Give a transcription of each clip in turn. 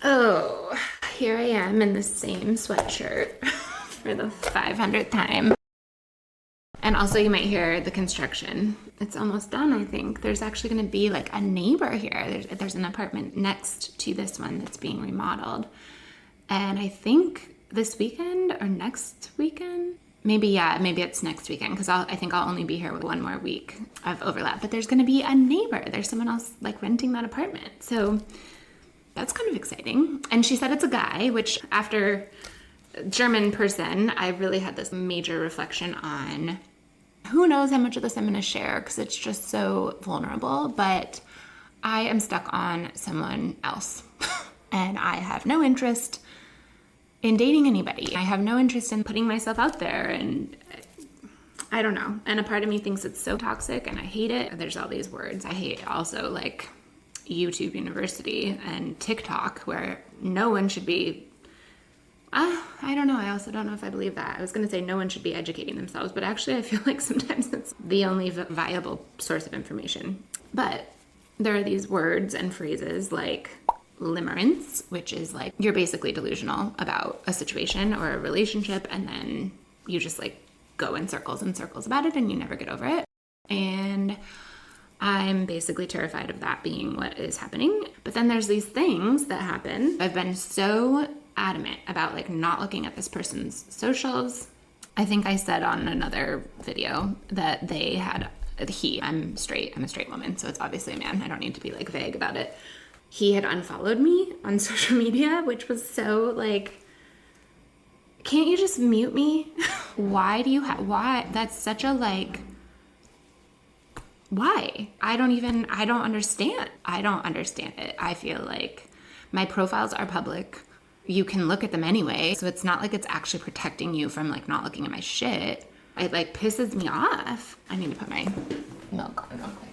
Oh, here I am in the same sweatshirt for the 500th time. And also you might hear the construction. It's almost done, I think. There's actually going to be like a neighbor here. There's an apartment next to this one that's being remodeled. And I think this weekend or next weekend, maybe it's next weekend because I think I'll only be here with one more week of overlap. But there's going to be a neighbor. There's someone else like renting that apartment. So that's kind of exciting. And she said it's a guy, which after German person, I really had this major reflection on who knows how much of this I'm going to share because it's just so vulnerable. But I am stuck on someone else and I have no interest in dating anybody. I have no interest in putting myself out there, and I don't know. And a part of me thinks it's so toxic and I hate it. There's all these words. I hate also like YouTube University and TikTok where no one should be, I don't know. I also don't know if I believe that. I was going to say no one should be educating themselves, but actually I feel like sometimes it's the only viable source of information. But there are these words and phrases like limerence, which is like you're basically delusional about a situation or a relationship, and then you just like go in circles and circles about it and you never get over it. And I'm basically terrified of that being what is happening. But then there's these things that happen. I've been so adamant about like not looking at this person's socials. I think I said on another video that I'm a straight woman, so it's obviously a man. I don't need to be like vague about it. He had unfollowed me on social media, which was so like, can't you just mute me? Why? That's such a like, why? I don't understand. I don't understand it. I feel like my profiles are public. You can look at them anyway. So it's not like it's actually protecting you from like not looking at my shit. It like pisses me off. I need to put my milk on real quick.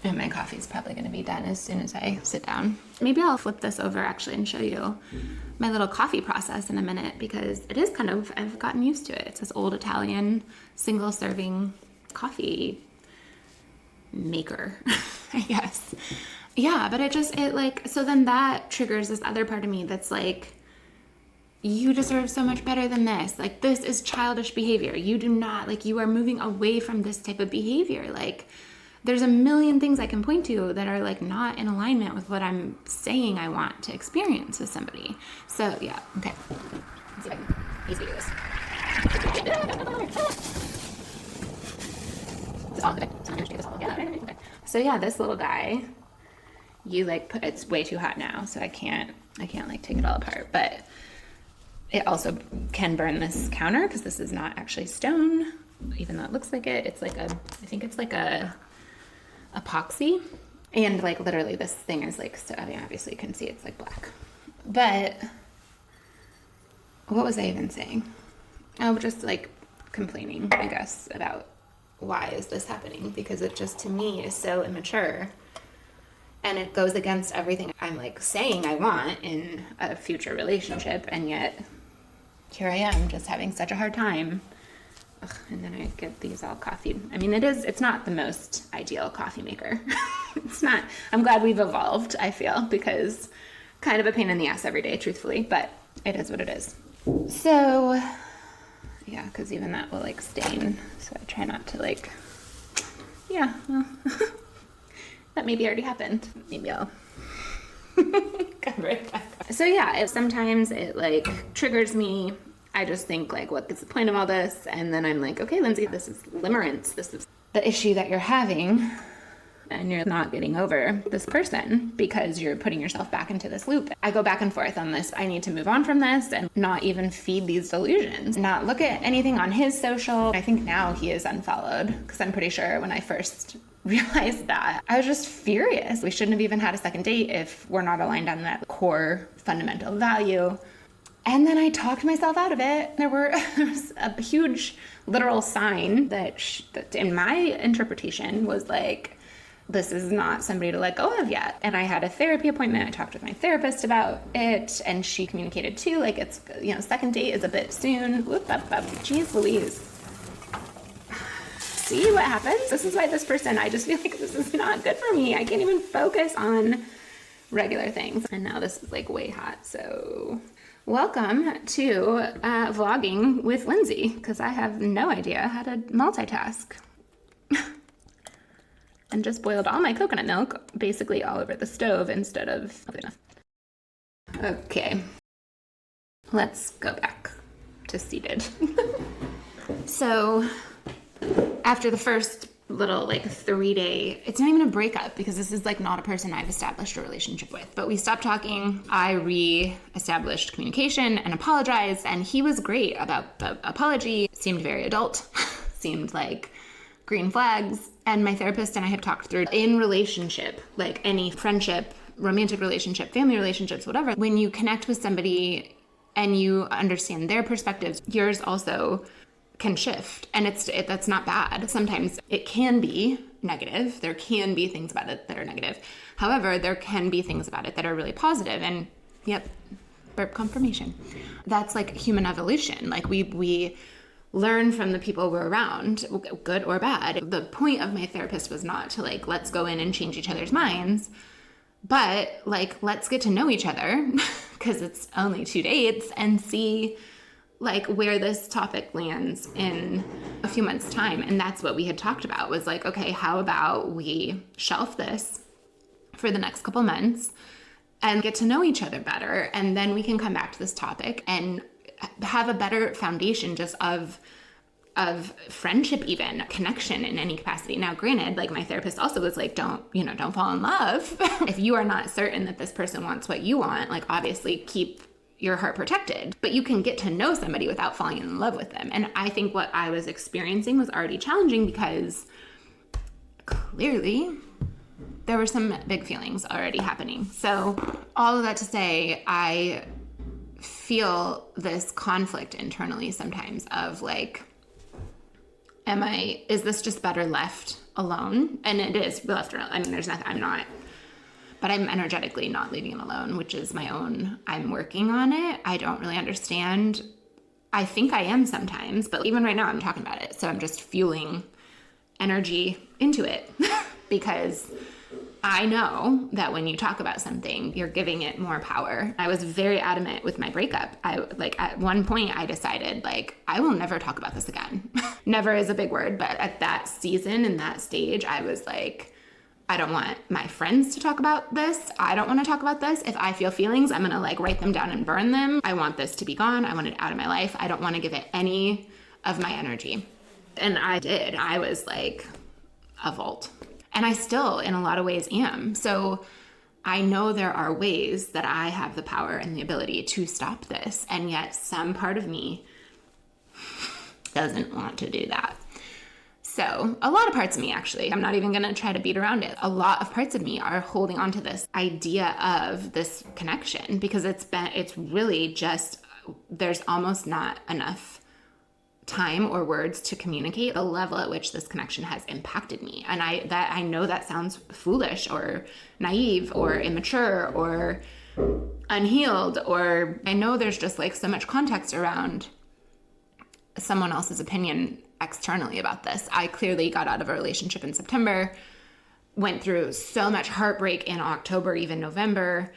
And my coffee's probably going to be done as soon as I sit down. Maybe I'll flip this over actually and show you my little coffee process in a minute because it is kind of, I've gotten used to it. It's this old Italian single serving coffee maker, I guess. Yeah, but it like, so then that triggers this other part of me that's like, you deserve so much better than this. Like, this is childish behavior. You do not, like, you are moving away from this type of behavior. Like, there's a million things I can point to that are like not in alignment with what I'm saying I want to experience with somebody. So yeah, okay. Let's see if I can easily do this. So yeah, this little guy, you like it's way too hot now, so I can't like take it all apart. But it also can burn this counter because this is not actually stone, even though it looks like it. It's like I think it's like a epoxy, and like literally this thing is like, so I mean obviously you can see it's like black. But what was I even saying? Oh, just like complaining, I guess, about why is this happening, because it just to me is so immature and it goes against everything I'm like saying I want in a future relationship, and yet here I am just having such a hard time. Ugh, and then I get these all coffee. I mean, it's not the most ideal coffee maker. It's not. I'm glad we've evolved, I feel, because kind of a pain in the ass every day, truthfully, but it is what it is. So, yeah, because even that will like stain. So I try not to like, yeah, well, that maybe already happened. Maybe I'll come right back. So yeah, sometimes it like triggers me. I just think like, what is the point of all this? And then I'm like, okay, Lindsay, this is limerence. This is the issue that you're having, and you're not getting over this person because you're putting yourself back into this loop. I go back and forth on this. I need to move on from this and not even feed these delusions, not look at anything on his social. I think now he is unfollowed because I'm pretty sure when I first realized that, I was just furious. We shouldn't have even had a second date if we're not aligned on that core fundamental value. And then I talked myself out of it. There was a huge literal sign that in my interpretation was like, this is not somebody to let go of yet. And I had a therapy appointment. I talked with my therapist about it, and she communicated too, like, it's, you know, second date is a bit soon. Whoop, up, up. Jeez Louise. See what happens? This is why this person, I just feel like this is not good for me. I can't even focus on regular things. And now this is like way hot. So welcome to vlogging with Lindsay, because I have no idea how to multitask. And just boiled all my coconut milk basically all over the stove instead of... Okay, let's go back to seated. So after the first little like 3-day, it's not even a breakup because this is like not a person I've established a relationship with, but we stopped talking. I re-established communication and apologized, and he was great about the apology. Seemed very adult, seemed like green flags. And my therapist and I had talked through in relationship, like any friendship, romantic relationship, family relationships, whatever, when you connect with somebody and you understand their perspectives, yours also can shift. And that's not bad. Sometimes it can be negative. There can be things about it that are negative. However, there can be things about it that are really positive. And yep, burp confirmation. That's like human evolution. Like we learn from the people we're around, good or bad. The point of my therapist was not to like, let's go in and change each other's minds, but like, let's get to know each other because it's only 2 dates and see like where this topic lands in a few months' time. And that's what we had talked about, was like, okay, how about we shelf this for the next couple months and get to know each other better, and then we can come back to this topic and have a better foundation just of friendship, even connection in any capacity. Now, granted, like my therapist also was like, don't fall in love. If you are not certain that this person wants what you want, like obviously keep your heart protected, but you can get to know somebody without falling in love with them. And I think what I was experiencing was already challenging because clearly there were some big feelings already happening. So all of that to say, I feel this conflict internally sometimes of like, is this just better left alone? And it is left alone. I mean, there's nothing, but I'm energetically not leaving it alone, which is my own, I'm working on it. I don't really understand. I think I am sometimes, but even right now I'm talking about it. So I'm just fueling energy into it because I know that when you talk about something, you're giving it more power. I was very adamant with my breakup. At one point I decided like, I will never talk about this again. Never is a big word, but at that season and that stage, I was like, I don't want my friends to talk about this. I don't want to talk about this. If I feel feelings, I'm going to like write them down and burn them. I want this to be gone. I want it out of my life. I don't want to give it any of my energy. And I did. I was like a vault. And I still, in a lot of ways, am. So I know there are ways that I have the power and the ability to stop this. And yet some part of me doesn't want to do that. So a lot of parts of me, actually, I'm not even going to try to beat around it. A lot of parts of me are holding on to this idea of this connection because it's really just, there's almost not enough time or words to communicate the level at which this connection has impacted me. And I know that sounds foolish or naive or immature or unhealed, or I know there's just like so much context around someone else's opinion externally about this. I clearly got out of a relationship in September, went through so much heartbreak in October, even November,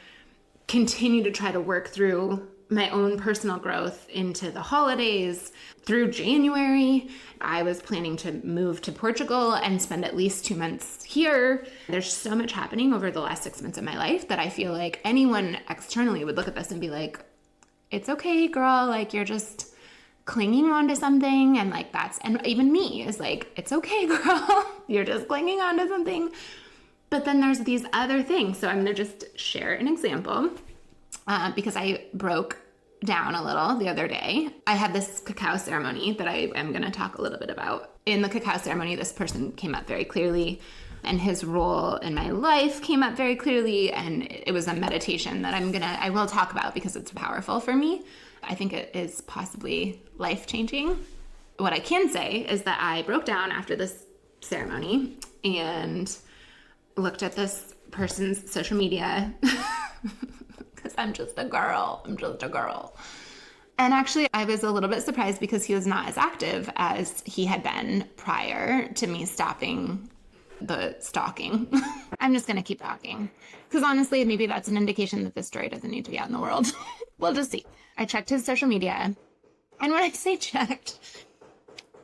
continue to try to work through my own personal growth into the holidays. Through January, I was planning to move to Portugal and spend at least 2 months here. There's so much happening over the last 6 months of my life that I feel like anyone externally would look at this and be like, it's okay, girl, like you're just clinging on to something, and like and even me is like, it's okay, girl, you're just clinging on to something. But then there's these other things. So I'm gonna just share an example because I broke down a little the other day. I had this cacao ceremony that I am gonna talk a little bit about. In the cacao ceremony, this person came up very clearly, and his role in my life came up very clearly, and it was a meditation that I will talk about because it's powerful for me. I think it is possibly life-changing. What I can say is that I broke down after this ceremony and looked at this person's social media because I'm just a girl. And actually, I was a little bit surprised because he was not as active as he had been prior to me stopping the stalking. I'm just going to keep talking. Because honestly, maybe that's an indication that this story doesn't need to be out in the world. We'll just see. I checked his social media. And when I say checked,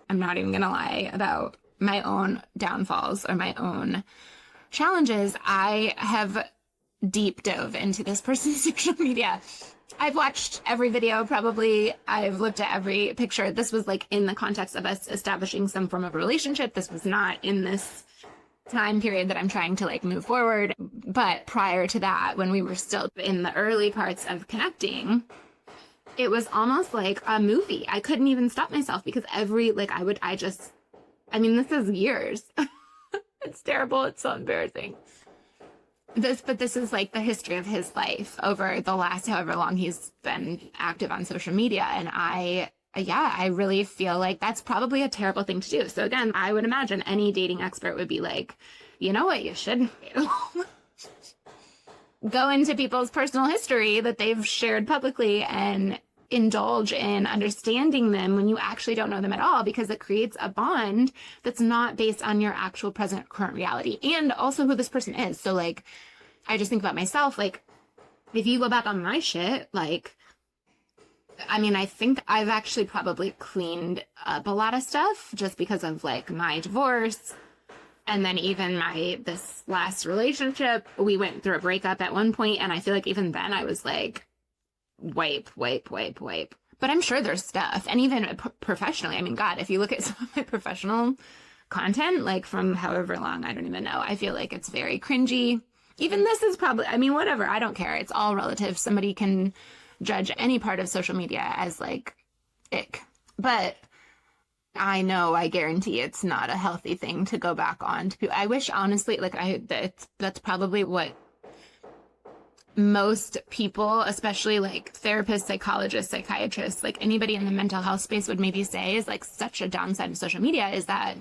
I'm not even going to lie about my own downfalls or my own challenges. I have deep dove into this person's social media. I've watched every video, probably. I've looked at every picture. This was like in the context of us establishing some form of relationship. This was not in this time period that I'm trying to like move forward. But prior to that, when we were still in the early parts of connecting, it was almost like a movie. I couldn't even stop myself because I mean, this is years. It's terrible. It's so embarrassing. But this is like the history of his life over the last however long he's been active on social media. And I really feel like that's probably a terrible thing to do. So again, I would imagine any dating expert would be like, you know what you shouldn't do? Go into people's personal history that they've shared publicly and indulge in understanding them when you actually don't know them at all, because it creates a bond that's not based on your actual present current reality and also who this person is. So like, I just think about myself, like if you go back on my shit, like, I mean, I think I've actually probably cleaned up a lot of stuff just because of like my divorce. And then even this last relationship, we went through a breakup at one point, and I feel like even then I was like, wipe. But I'm sure there's stuff. And even professionally, I mean, God, if you look at some of my professional content, like from however long, I don't even know, I feel like it's very cringy. Even this is probably, I mean, whatever, I don't care. It's all relative. Somebody can judge any part of social media as like ick. But I know, I guarantee it's not a healthy thing to go back on to. I wish, honestly, like that's probably what most people, especially like therapists, psychologists, psychiatrists, like anybody in the mental health space would maybe say is like such a downside of social media is that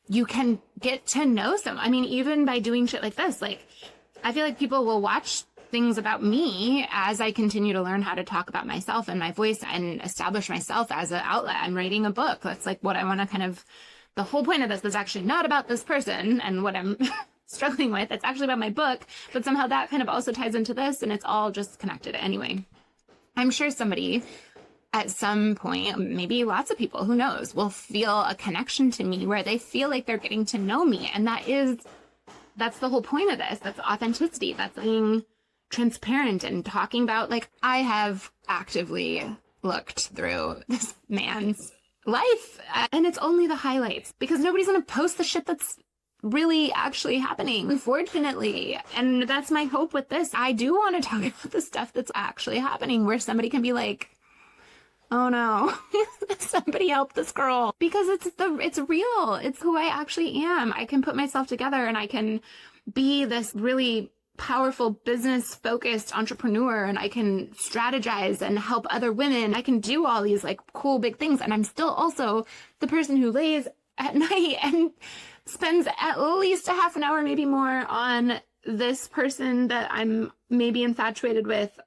you can get to know some. I mean, even by doing shit like this, like I feel like people will watch things about me as I continue to learn how to talk about myself and my voice and establish myself as an outlet. I'm writing a book. That's like what I want to kind of, the whole point of this is actually not about this person and what I'm struggling with. It's actually about my book, but somehow that kind of also ties into this, and it's all just connected. Anyway, I'm sure somebody at some point, maybe lots of people, who knows, will feel a connection to me where they feel like they're getting to know me. And that's the whole point of this. That's authenticity. That's being transparent and talking about, like, I have actively looked through this man's life, and it's only the highlights, because nobody's going to post the shit that's really actually happening, unfortunately. And that's my hope with this. I do want to talk about the stuff that's actually happening, where somebody can be like, oh no, somebody help this girl, because it's real. It's who I actually am. I can put myself together and I can be this really powerful business focused entrepreneur, and I can strategize and help other women. I can do all these like cool big things. And I'm still also the person who lays at night and spends at least a half an hour, maybe more, on this person that I'm maybe infatuated with,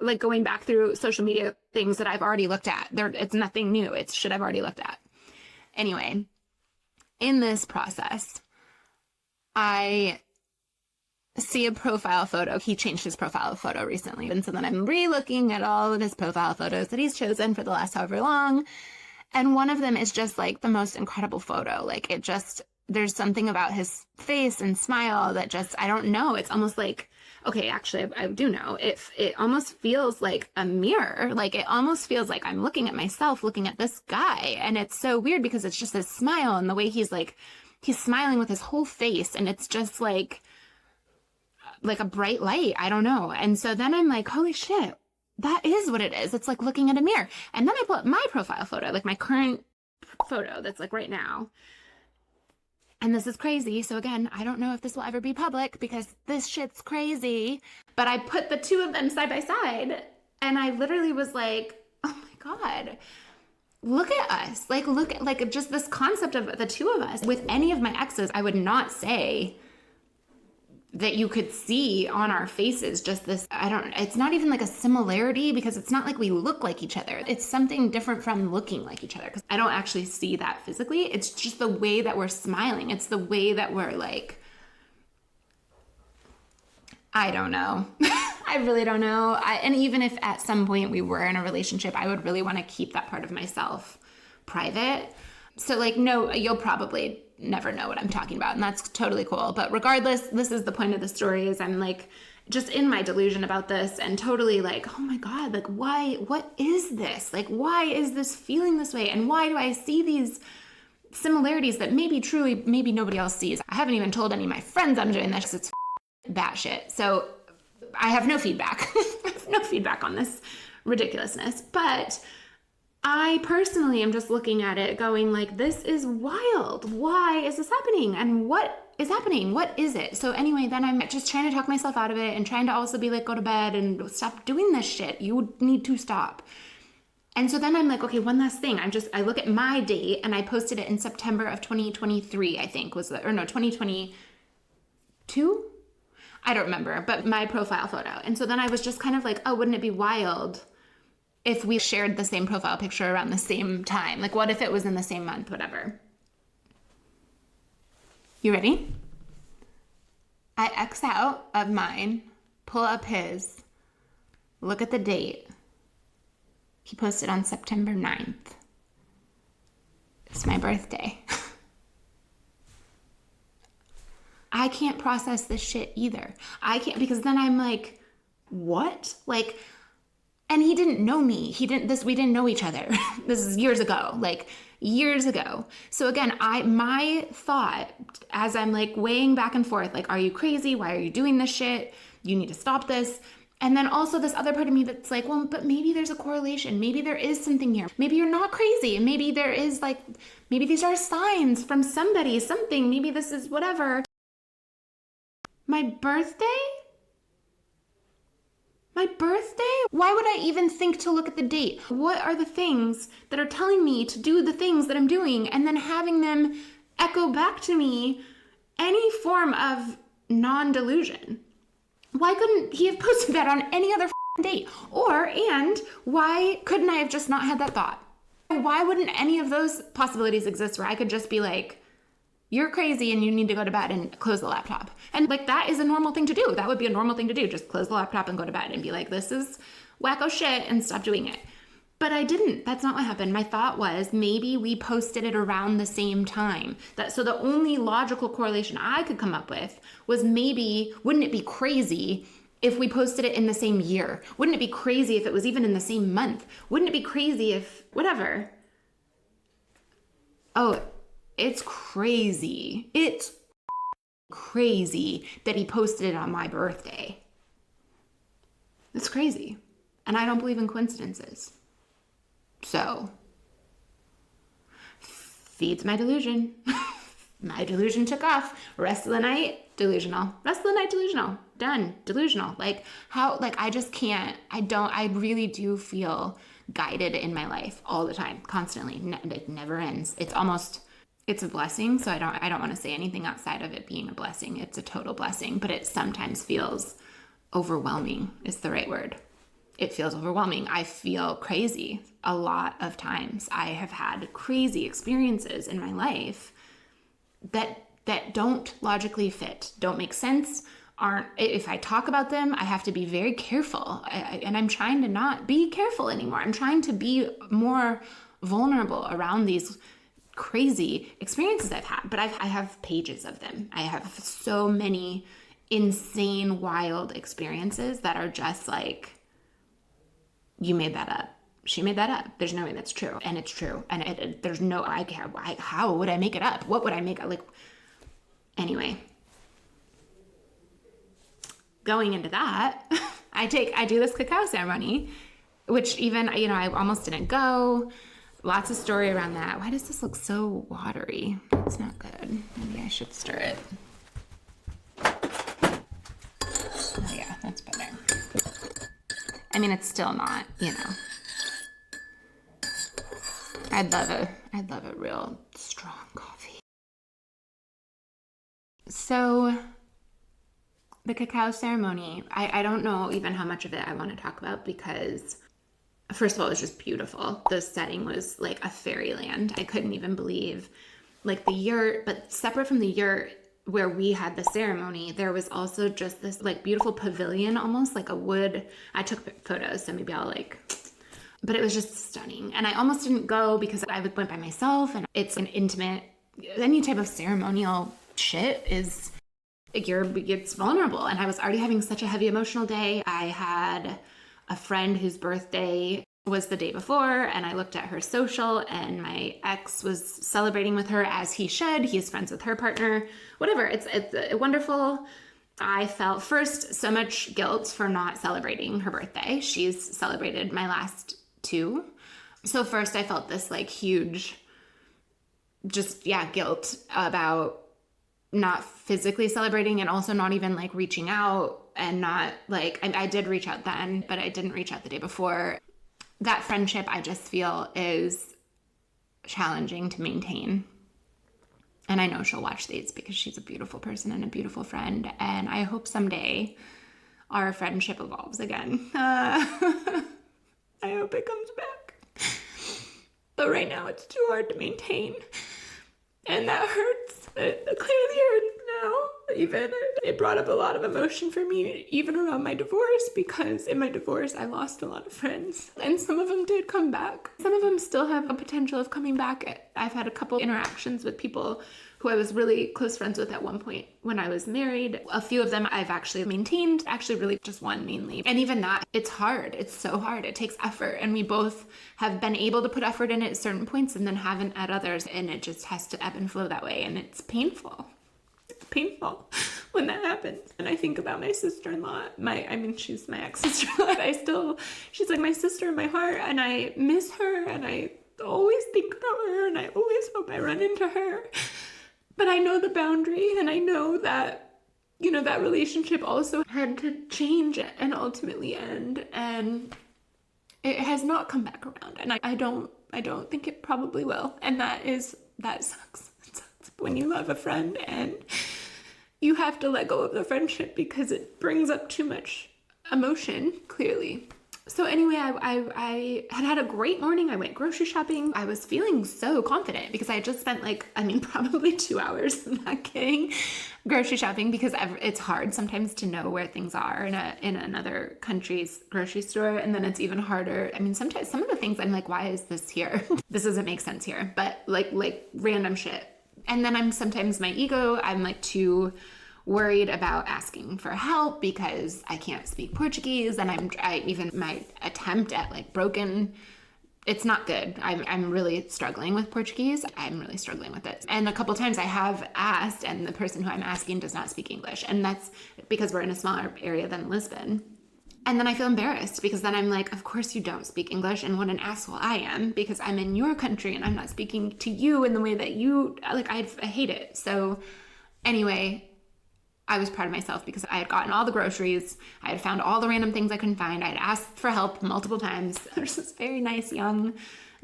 like going back through social media things that I've already looked at. It's nothing new. It's shit I've already looked at. Anyway, in this process, I see a profile photo. He changed his profile photo recently. And so then I'm re-looking at all of his profile photos that he's chosen for the last however long. And one of them is just like the most incredible photo. Like there's something about his face and smile that just, I don't know. It's almost like, okay, actually, I do know. It almost feels like a mirror. Like it almost feels like I'm looking at myself, looking at this guy. And it's so weird because it's just his smile and the way he's smiling with his whole face. And it's just like a bright light. I don't know. And so then I'm like, holy shit, that is what it is. It's like looking at a mirror. And then I pull up my profile photo, like my current photo that's like right now. And this is crazy. So again, I don't know if this will ever be public because this shit's crazy. But I put the two of them side by side and I literally was like, oh my God, look at us. Like, look at like just this concept of the two of us. With any of my exes, I would not say that you could see on our faces, just this, it's not even like a similarity, because it's not like we look like each other. It's something different from looking like each other, because I don't actually see that physically. It's just the way that we're smiling. It's the way that we're like, I don't know. I really don't know. And even if at some point we were in a relationship, I would really want to keep that part of myself private. So like, no, you'll probably never know what I'm talking about, and that's totally cool. But regardless, this is the point of the story, is I'm like just in my delusion about this, and totally like, oh my God, like why, what is this? Like, why is this feeling this way? And why do I see these similarities that maybe truly, maybe nobody else sees? I haven't even told any of my friends I'm doing this. It's batshit. So I have no feedback. I have no feedback on this ridiculousness, but I personally am just looking at it going like, this is wild. Why is this happening? And what is happening? What is it? So anyway, then I'm just trying to talk myself out of it, and trying to also be like, go to bed and stop doing this shit. You need to stop. And so then I'm like, okay, one last thing. I look at my date, and I posted it in September of 2023, I think was the, or no, 2022? I don't remember, but my profile photo. And so then I was just kind of like, oh, wouldn't it be wild if we shared the same profile picture around the same time? Like, what if it was in the same month, whatever. You ready? I X out of mine, pull up his, look at the date. He posted on September 9th. It's my birthday. I can't process this shit either. I can't, because then I'm like, what? Like, and he didn't know me. We didn't know each other. This is years ago, like years ago. So again, my thought as I'm like weighing back and forth, like, are you crazy? Why are you doing this shit? You need to stop this. And then also this other part of me that's like, well, but maybe there's a correlation. Maybe there is something here. Maybe you're not crazy. Maybe there is like, maybe these are signs from somebody, something. Maybe this is whatever. My birthday? My birthday? Why would I even think to look at the date? What are the things that are telling me to do the things that I'm doing, and then having them echo back to me any form of non-delusion? Why couldn't he have posted that on any other date? And why couldn't I have just not had that thought? Why wouldn't any of those possibilities exist where I could just be like, you're crazy and you need to go to bed and close the laptop? And like, that is a normal thing to do. That would be a normal thing to do. Just close the laptop and go to bed and be like, this is wacko shit, and stop doing it. But I didn't. That's not what happened. My thought was maybe we posted it around the same time. So the only logical correlation I could come up with was, maybe, wouldn't it be crazy if we posted it in the same year? Wouldn't it be crazy if it was even in the same month? Wouldn't it be crazy if whatever? Oh, it's crazy. It's crazy that he posted it on my birthday. It's crazy. And I don't believe in coincidences. So, feeds my delusion. My delusion took off. Rest of the night, delusional. Rest of the night, delusional. Done. Delusional. Like, how, like, I just can't, I really do feel guided in my life all the time, constantly. It never ends. It's a blessing, so I don't want to say anything outside of it being a blessing. It's a total blessing, but it sometimes feels overwhelming is the right word. It feels overwhelming. I feel crazy a lot of times. I have had crazy experiences in my life that don't logically fit, don't make sense, if I talk about them, I have to be very careful. And I'm trying to not be careful anymore. I'm trying to be more vulnerable around these crazy experiences I've had, but I have pages of them. I have so many insane, wild experiences that are just like, you made that up. She made that up. There's no way that's true. And it's true. And there's no, how would I make it up? What would I make up? Like, anyway, going into that, I do this cacao ceremony, which even, I almost didn't go. Lots of story around that. Why does this look so watery? That's not good. Maybe I should stir it. Oh yeah, that's better. I mean, it's still not, I'd love a real strong coffee. So The cacao ceremony, I don't know even how much of it I want to talk about because, first of all, it was just beautiful. The setting was like a fairyland. I couldn't even believe, like, the yurt, but separate from the yurt where we had the ceremony, there was also just this like beautiful pavilion, almost like a wood. I took photos, so maybe I'll like, but it was just stunning. And I almost didn't go because I went by myself, and it's an intimate, any type of ceremonial shit is, it's vulnerable. And I was already having such a heavy emotional day. I had a friend whose birthday was the day before, and I looked at her social, and my ex was celebrating with her, as he should. He's friends with her partner, whatever. It's wonderful. I felt first so much guilt for not celebrating her birthday. She's celebrated my last two. So first I felt this like huge, just, guilt about not physically celebrating, and also not even like reaching out, and not like, I did reach out then, but I didn't reach out the day before. That friendship, I just feel, is challenging to maintain. And I know she'll watch these because she's a beautiful person and a beautiful friend. And I hope someday our friendship evolves again. I hope it comes back. But right now it's too hard to maintain. And that hurts. It clearly hurts now. Even it brought up a lot of emotion for me, even around my divorce, because in my divorce I lost a lot of friends, and some of them did come back. Some of them still have a potential of coming back. I've had a couple interactions with people who I was really close friends with at one point when I was married. A few of them I've actually maintained, actually really just one mainly. And even that, it's hard. It's so hard. It takes effort. And we both have been able to put effort in at certain points and then haven't at others. And it just has to ebb and flow that way. And it's painful. It's painful when that happens. And I think about my sister-in-law. She's my ex-sister-in-law. She's like my sister in my heart. And I miss her. And I always think about her. And I always hope I run into her. But I know the boundary, and I know that, that relationship also had to change and ultimately end, and it has not come back around, and I don't think it probably will, and that sucks. It sucks when you love a friend and you have to let go of the friendship because it brings up too much emotion, clearly. So anyway, I had a great morning. I went grocery shopping. I was feeling so confident because I had just spent probably 2 hours, I'm not kidding, grocery shopping, because it's hard sometimes to know where things are in another country's grocery store. And then it's even harder. Sometimes some of the things I'm like, why is this here? This doesn't make sense here. But like random shit. And then my ego, I'm like too worried about asking for help because I can't speak Portuguese, and even my attempt at broken, it's not good. I'm really struggling with Portuguese. I'm really struggling with it. And a couple times I have asked, and the person who I'm asking does not speak English, and that's because we're in a smaller area than Lisbon. And then I feel embarrassed because then I'm like, of course you don't speak English, and what an asshole I am because I'm in your country and I'm not speaking to you in the way that you, I hate it. So anyway, I was proud of myself because I had gotten all the groceries. I had found all the random things I couldn't find. I had asked for help multiple times. There's this very nice young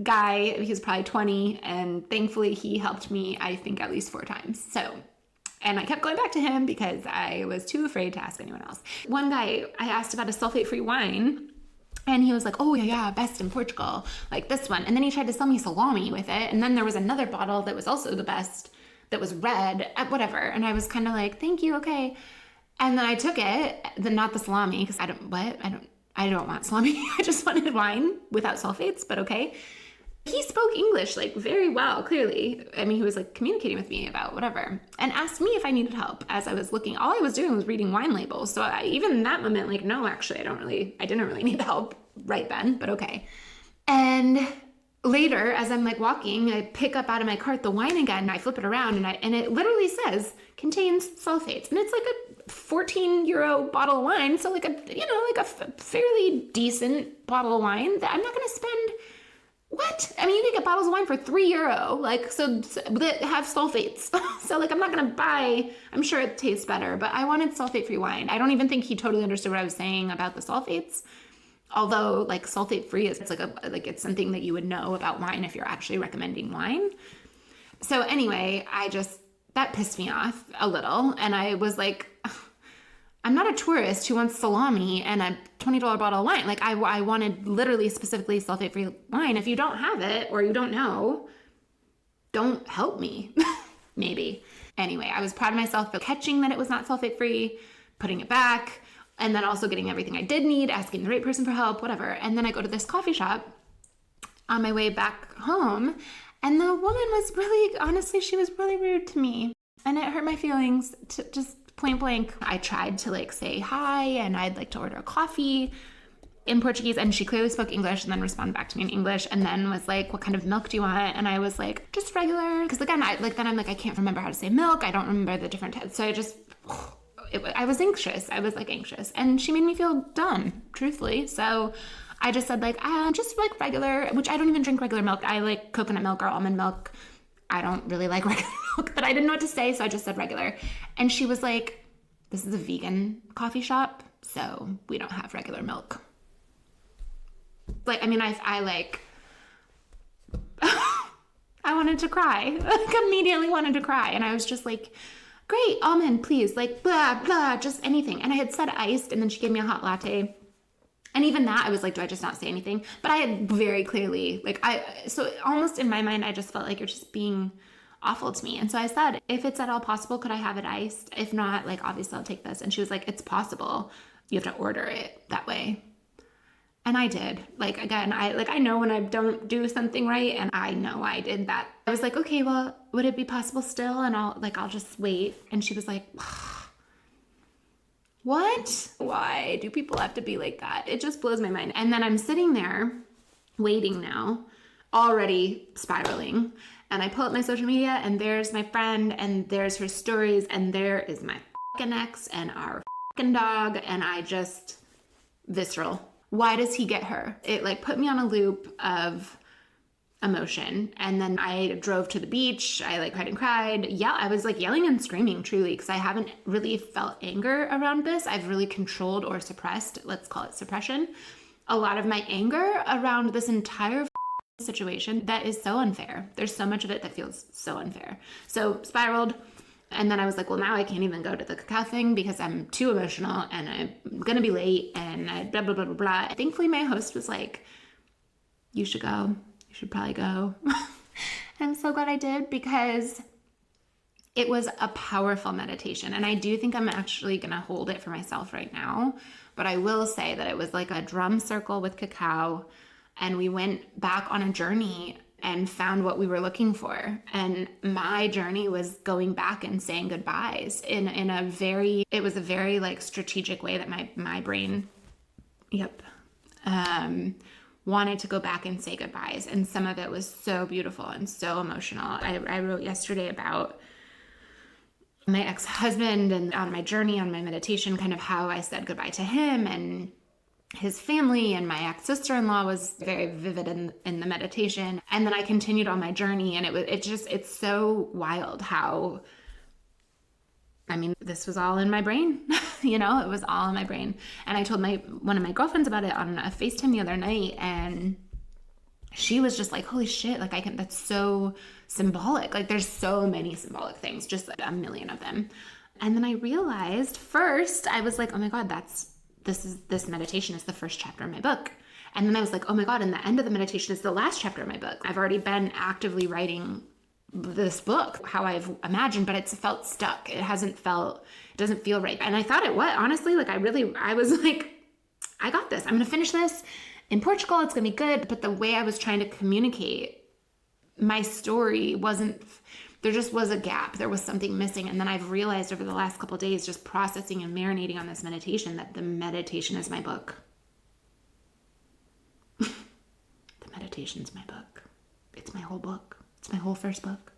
guy. He was probably 20, and thankfully he helped me, I think, at least 4 times. And I kept going back to him because I was too afraid to ask anyone else. One guy, I asked about a sulfate-free wine, and he was like, oh yeah, best in Portugal, like this one. And then he tried to sell me salami with it. And then there was another bottle that was also the best, that was red, whatever. And I was kind of like, thank you, okay. And then I took it, not the salami, because I don't want salami. I just wanted wine without sulfates, but okay. He spoke English very well, clearly. He was communicating with me about whatever, and asked me if I needed help as I was looking. All I was doing was reading wine labels. So even in that moment, no, actually, I didn't really need help right then, but okay. And later, as I'm walking, I pick up out of my cart the wine again, and I flip it around, and it literally says contains sulfates, and it's a 14 euro bottle of wine, so a fairly decent bottle of wine that I'm not going to spend. What? You can get bottles of wine for 3 euro, so that have sulfates. So I'm not going to buy, I'm sure it tastes better, but I wanted sulfate-free wine. I don't even think he totally understood what I was saying about the sulfates. Although sulfate-free is it's something that you would know about wine if you're actually recommending wine. So anyway, that pissed me off a little, and I was like, I'm not a tourist who wants salami and a $20 bottle of wine. Like I wanted literally specifically sulfate-free wine. If you don't have it or you don't know, don't help me, maybe. Anyway, I was proud of myself for catching that it was not sulfate-free, putting it back, and then also getting everything I did need, asking the right person for help, whatever. And then I go to this coffee shop on my way back home, and the woman was really, honestly, she was really rude to me. And it hurt my feelings, to just point blank. I tried to like say hi, and I'd like to order a coffee in Portuguese, and she clearly spoke English and then responded back to me in English, and then was like, what kind of milk do you want? And I was like, just regular. Because again, I'm like, I can't remember how to say milk. I don't remember the different types. So I was anxious. I was like anxious, and she made me feel dumb, truthfully. So I just said like, just like regular, which I don't even drink regular milk. I like coconut milk or almond milk. I don't really like regular milk, but I didn't know what to say, so I just said regular. And she was like, this is a vegan coffee shop, so we don't have regular milk. Like, I mean, I like, I wanted to cry, like immediately wanted to cry. And I was just like, great, almond, please, like blah, blah, just anything. And I had said iced, and then she gave me a hot latte. And even that, I was like, do I just not say anything? But I had very clearly, so almost in my mind, I just felt like you're just being awful to me. And so I said, if it's at all possible, could I have it iced? If not, like, obviously I'll take this. And she was like, it's possible. You have to order it that way. And I did. Like, again, I know when I don't do something right, and I know I did that. I was like, okay, well, would it be possible still? And I'll just wait. And she was like, what? Why do people have to be like that? It just blows my mind. And then I'm sitting there waiting now, already spiraling. And I pull up my social media, and there's my friend, and there's her stories, and there is my fucking ex and our fucking dog. And I just, visceral. Why does he get her? It like put me on a loop of emotion. And then I drove to the beach. I like cried and cried. Yeah, I was like yelling and screaming, truly, because I haven't really felt anger around this. I've really controlled or suppressed, let's call it suppression, a lot of my anger around this entire situation that is so unfair. There's so much of it that feels so unfair. So spiraled. And then I was like, well, now I can't even go to the cacao thing because I'm too emotional and I'm going to be late and blah, blah, blah, blah, blah. Thankfully, my host was like, you should go. You should probably go. I'm so glad I did, because it was a powerful meditation. And I do think I'm actually going to hold it for myself right now. But I will say that it was like a drum circle with cacao. And we went back on a journey and found what we were looking for. And my journey was going back and saying goodbyes in a very like strategic way that my brain, wanted to go back and say goodbyes. And some of it was so beautiful and so emotional. I wrote yesterday about my ex-husband and on my journey, on my meditation, kind of how I said goodbye to him and his family, and my ex-sister-in-law was very vivid in the meditation. And then I continued on my journey, and it's so wild how, I mean, this was all in my brain, it was all in my brain. And I told one of my girlfriends about it on a FaceTime the other night, and she was just like, holy shit, like that's so symbolic. Like there's so many symbolic things, just a million of them. And then I realized first, I was like, oh my God, this meditation is the first chapter of my book. And then I was like, oh my God, and the end of the meditation is the last chapter of my book. I've already been actively writing this book, how I've imagined, but it's felt stuck. It doesn't feel right. And I thought it was, honestly, like I was like, I got this. I'm going to finish this in Portugal. It's going to be good. But the way I was trying to communicate my story there just was a gap. There was something missing. And then I've realized over the last couple of days, just processing and marinating on this meditation, that the meditation is my book. The meditation's my book. It's my whole book. It's my whole first book.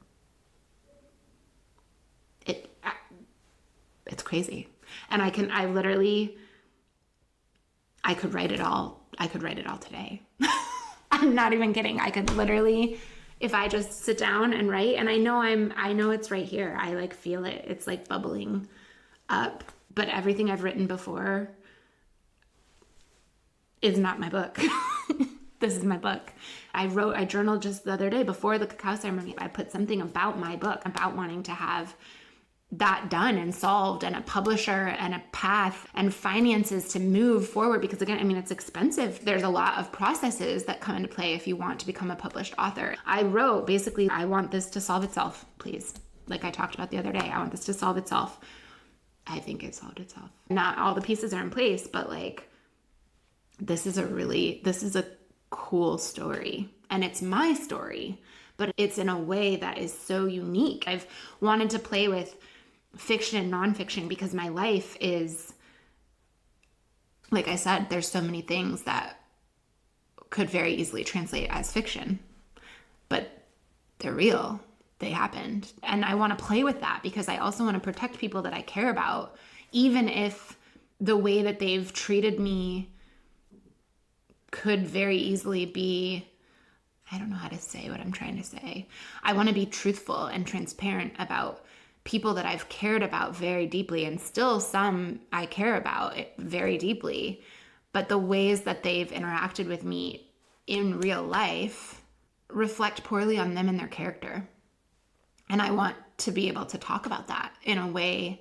It's crazy. And I could write it all. I could write it all today. I'm not even kidding. I could literally, if I just sit down and write, and I know it's right here. I like feel it. It's like bubbling up. But everything I've written before is not my book. This is my book. I journaled just the other day before the cacao ceremony. I put something about my book, about wanting to have that done and solved, and a publisher and a path and finances to move forward. Because again, I mean, it's expensive. There's a lot of processes that come into play if you want to become a published author. I wrote, basically, I want this to solve itself, please. Like I talked about the other day, I want this to solve itself. I think it solved itself. Not all the pieces are in place, but like, this is a cool story, and it's my story, but it's in a way that is so unique. I've wanted to play with fiction and nonfiction because my life is, like I said, there's so many things that could very easily translate as fiction, but they're real. They happened. And I want to play with that because I also want to protect people that I care about, even if the way that they've treated me could very easily be, I don't know how to say what I'm trying to say. I want to be truthful and transparent about people that I've cared about very deeply, and still some I care about very deeply, but the ways that they've interacted with me in real life reflect poorly on them and their character. And I want to be able to talk about that in a way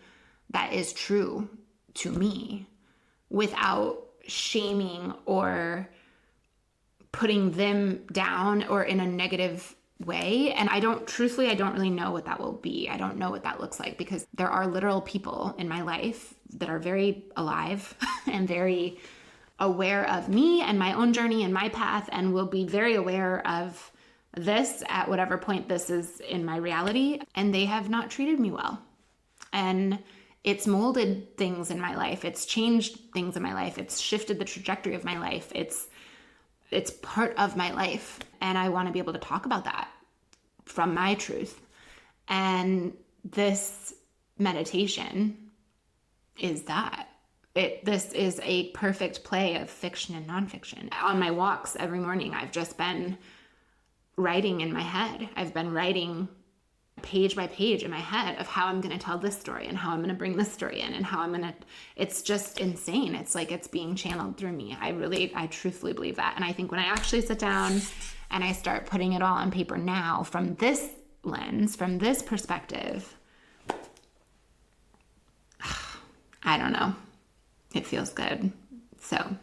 that is true to me without shaming or putting them down or in a negative way. And I don't really know what that will be. I don't know what that looks like, because there are literal people in my life that are very alive and very aware of me and my own journey and my path, and will be very aware of this at whatever point this is in my reality. And they have not treated me well. And it's molded things in my life. It's changed things in my life. It's shifted the trajectory of my life. It's part of my life. And I want to be able to talk about that from my truth. And this meditation is that. This is a perfect play of fiction and nonfiction. On my walks every morning, I've just been writing in my head. I've been writing page by page in my head of how I'm going to tell this story and how I'm going to bring this story in and how I'm going to, it's just insane. It's like it's being channeled through me. I truthfully believe that. And I think when I actually sit down and I start putting it all on paper now from this lens, from this perspective, I don't know. It feels good. So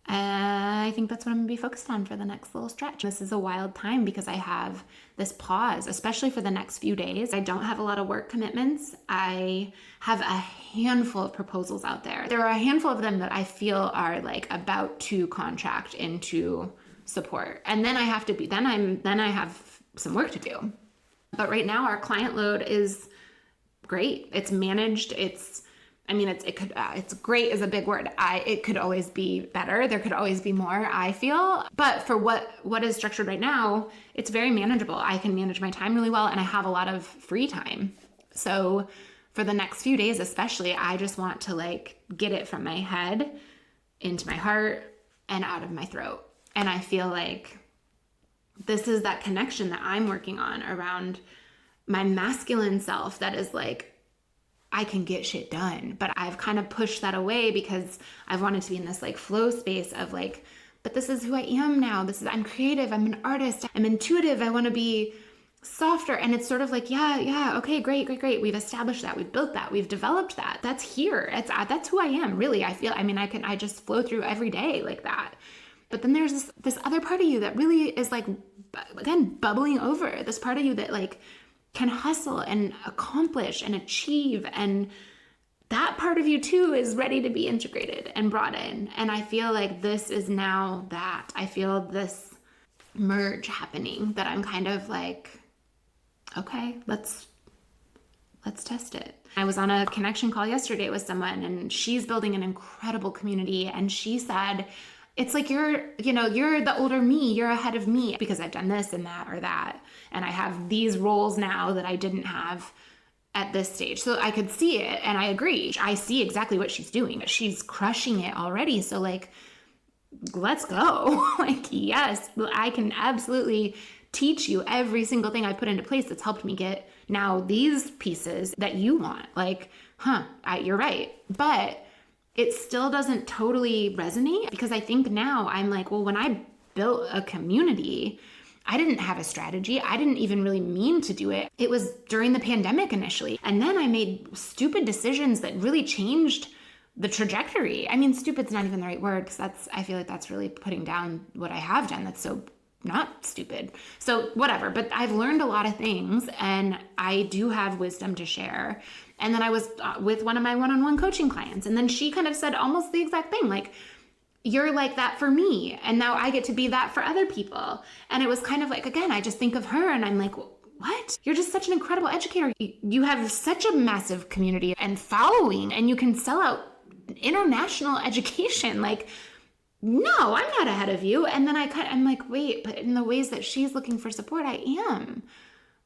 I think that's what I'm going to be focused on for the next little stretch. This is a wild time because I have this pause, especially for the next few days. I don't have a lot of work commitments. I have a handful of proposals out there. There are a handful of them that I feel are like about to contract into support. And then I have to be, then I have some work to do. But right now our client load is great. It's managed. It's great is a big word. It could always be better. There could always be more, I feel. But for what is structured right now, it's very manageable. I can manage my time really well, and I have a lot of free time. So for the next few days especially, I just want to like get it from my head into my heart and out of my throat. And I feel like this is that connection that I'm working on around my masculine self that is like, I can get shit done. But I've kind of pushed that away because I've wanted to be in this like flow space of like, but this is who I am now. I'm creative. I'm an artist. I'm intuitive. I want to be softer. And it's sort of like, yeah. Okay, great. We've established that. We've built that. We've developed that. That's here. That's who I am. Really. I just flow through every day like that. But then there's this other part of you that really is like, again, bubbling over. This part of you that like can hustle and accomplish and achieve, and that part of you too is ready to be integrated and brought in. And I feel like this is now that. I feel this merge happening that I'm kind of like, okay, let's test it. I was on a connection call yesterday with someone, and she's building an incredible community, and she said, it's like you're the older me, you're ahead of me because I've done this and that or that. And I have these roles now that I didn't have at this stage. So I could see it, and I agree. I see exactly what she's doing. She's crushing it already. So like, let's go. Like, yes, I can absolutely teach you every single thing I put into place that's helped me get now these pieces that you want. Like, you're right. But it still doesn't totally resonate because I think now I'm like, well, when I built a community, I didn't have a strategy. I didn't even really mean to do it. It was during the pandemic initially. And then I made stupid decisions that really changed the trajectory. I mean, stupid's not even the right word, because I feel like that's really putting down what I have done. That's so not stupid. So whatever, but I've learned a lot of things and I do have wisdom to share. And then I was with one of my one-on-one coaching clients, and then she kind of said almost the exact thing, like, you're like that for me, and now I get to be that for other people. And it was kind of like, again, I just think of her and I'm like, what? You're just such an incredible educator. You have such a massive community and following, and you can sell out international education. Like, no, I'm not ahead of you. And then I'm like, wait, but in the ways that she's looking for support, I am.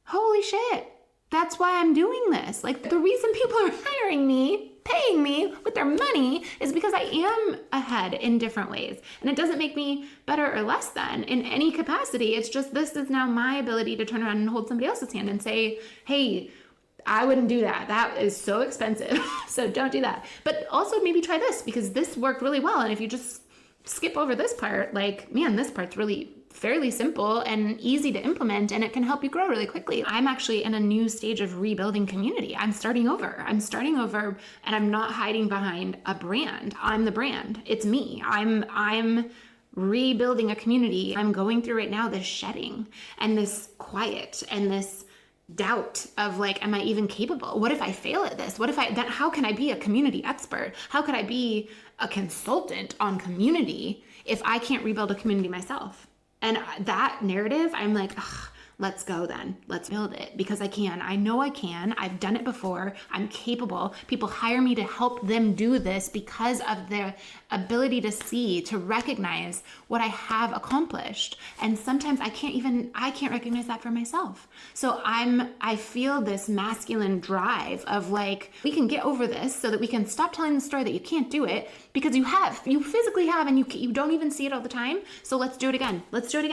Holy shit. That's why I'm doing this. Like, the reason people are hiring me, paying me with their money, is because I am ahead in different ways. And it doesn't make me better or less than in any capacity. It's just, this is now my ability to turn around and hold somebody else's hand and say, hey, I wouldn't do that. That is so expensive. So don't do that. But also maybe try this, because this worked really well. And if you just skip over this part, like, man, this part's really fairly simple and easy to implement, and it can help you grow really quickly. I'm actually in a new stage of rebuilding community. I'm starting over, and I'm not hiding behind a brand. I'm the brand. It's me. I'm rebuilding a community. I'm going through right now this shedding and this quiet and this doubt of, like, am I even capable? What if I fail at this? Then how can I be a community expert? How could I be a consultant on community if I can't rebuild a community myself? And that narrative, I'm like, ugh, let's go then. Let's build it, because I can. I know I can. I've done it before. I'm capable. People hire me to help them do this because of their ability to see, to recognize what I have accomplished. And sometimes I can't recognize that for myself. So I feel this masculine drive of, like, we can get over this so that we can stop telling the story that you can't do it, because you physically have, and you don't even see it all the time. So let's do it again. Let's do it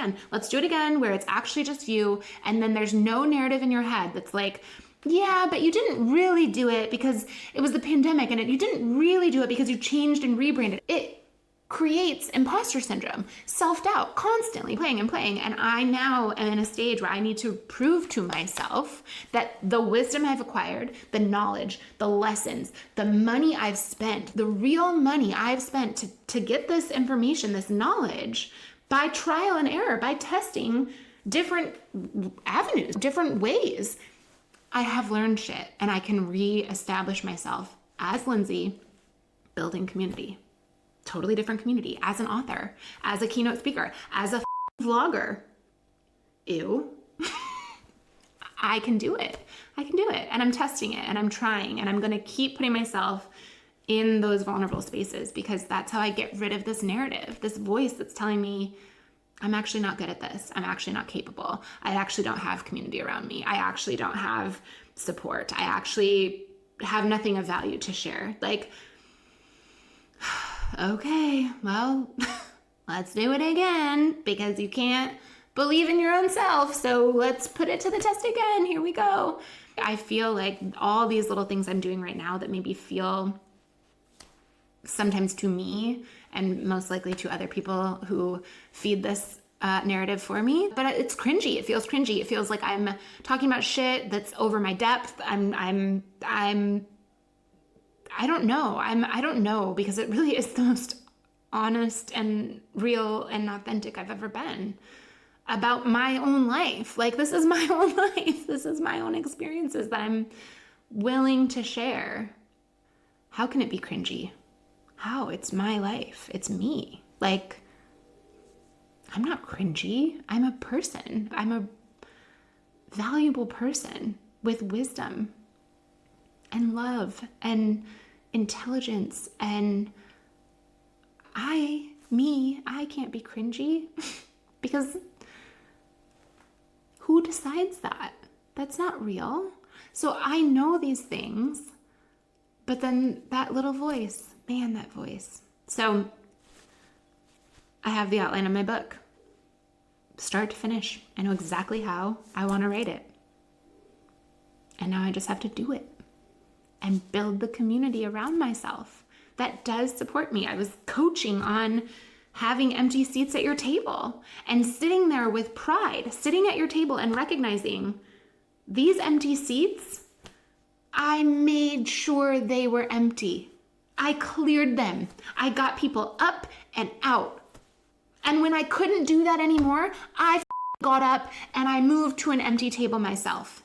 again, where it's actually just you. And then there's no narrative in your head that's like, yeah, but you didn't really do it because it was the pandemic, and you didn't really do it because you changed and rebranded. It creates imposter syndrome, self-doubt, constantly playing. And I now am in a stage where I need to prove to myself that the wisdom I've acquired, the knowledge, the lessons, the money I've spent, the real money I've spent to get this information, this knowledge, by trial and error, by testing different avenues, different ways, I have learned shit, and I can reestablish myself as Lindsay, building community. Totally different community, as an author, as a keynote speaker, as a vlogger. Ew. I can do it. And I'm testing it, and I'm trying, and I'm going to keep putting myself in those vulnerable spaces, because that's how I get rid of this narrative, this voice that's telling me I'm actually not good at this. I'm actually not capable. I actually don't have community around me. I actually don't have support. I actually have nothing of value to share. Like, okay, well, let's do it again, because you can't believe in your own self. So let's put it to the test again. Here we go. I feel like all these little things I'm doing right now that maybe feel sometimes to me, and most likely to other people who feed this narrative for me, but it's cringy. It feels cringy. It feels like I'm talking about shit that's over my depth. I don't know, because it really is the most honest and real and authentic I've ever been about my own life. Like, this is my own life. This is my own experiences that I'm willing to share. How can it be cringy? How? It's my life. It's me. Like, I'm not cringy. I'm a person. I'm a valuable person with wisdom and love and intelligence. And I can't be cringy because who decides that? That's not real. So I know these things, but then that little voice, man, that voice. So I have the outline of my book, start to finish. I know exactly how I want to write it. And now I just have to do it and build the community around myself that does support me. I was coaching on having empty seats at your table and sitting there with pride, sitting at your table and recognizing these empty seats, I made sure they were empty. I cleared them. I got people up and out. And when I couldn't do that anymore, I got up and I moved to an empty table myself.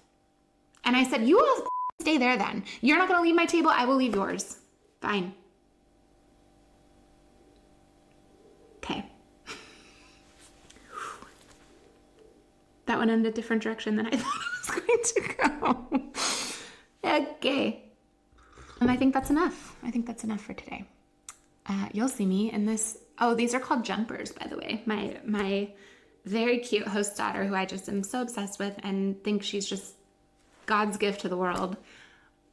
And I said, you will stay there then. You're not going to leave my table. I will leave yours. Fine. Okay. That went in a different direction than I thought it was going to go. Okay. And I think that's enough. I think that's enough for today. You'll see me in this. Oh, these are called jumpers, by the way. My very cute host daughter, who I just am so obsessed with and think she's just God's gift to the world,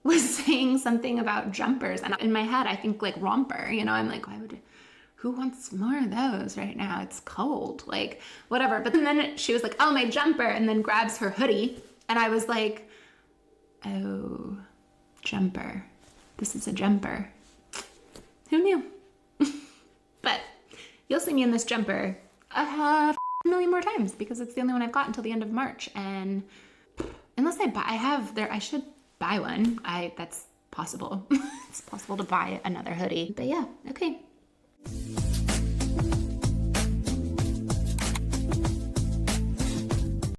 was saying something about jumpers. And in my head, I think like romper, you know, I'm like, who wants more of those right now? It's cold, like whatever. But then she was like, oh, my jumper, and then grabs her hoodie. And I was like, oh, jumper. This is a jumper. Who knew? But you'll see me in this jumper a million more times because it's the only one I've got until the end of March. And unless I should buy one. That's possible. It's possible to buy another hoodie. But yeah, okay.